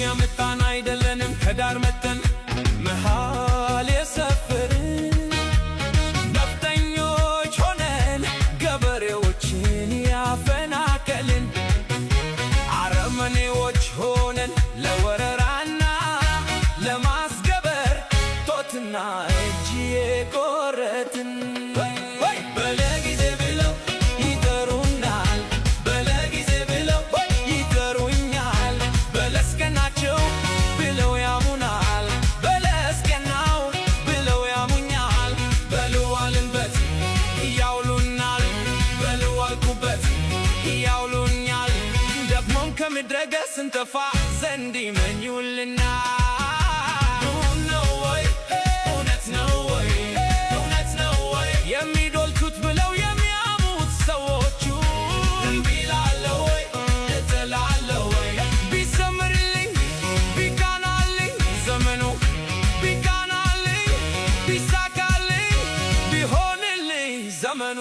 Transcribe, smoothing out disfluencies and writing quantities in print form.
ያመጣን አይደለንም ከዳር መተን መሃል የሰፈርን ነፍጠኞች ሆነን ገበሬዎችን ያፈናቀልን አረመኔዎች ሆነን ለወረራና ለማስገበር ጦትና እጅ የቆረጥን በለጊዜ ብለው ይጠሩናል፣ በለጊዜ ብለው ይጠሩኛል። በለስቀናቸው ብለው ያሙናል፣ በለስቀናው ብለው ያሙኛል። በልዋልንበት ያውሉናል፣ በልዋልኩበት ያውሉኛል። ደግሞም ከምድረ ገጽ እንጠፋ ዘንድ ይመኙልናል። የሚዶልቱት ብለው የሚያሙት ሰዎቹ እምቢላለሁ ወይ እጥላለሁ ወይ ቢሰምርልኝ ቢቃናልኝ ዘመኑ ቢቃናልኝ ቢሳካልኝ ቢሆንልኝ ዘመኑ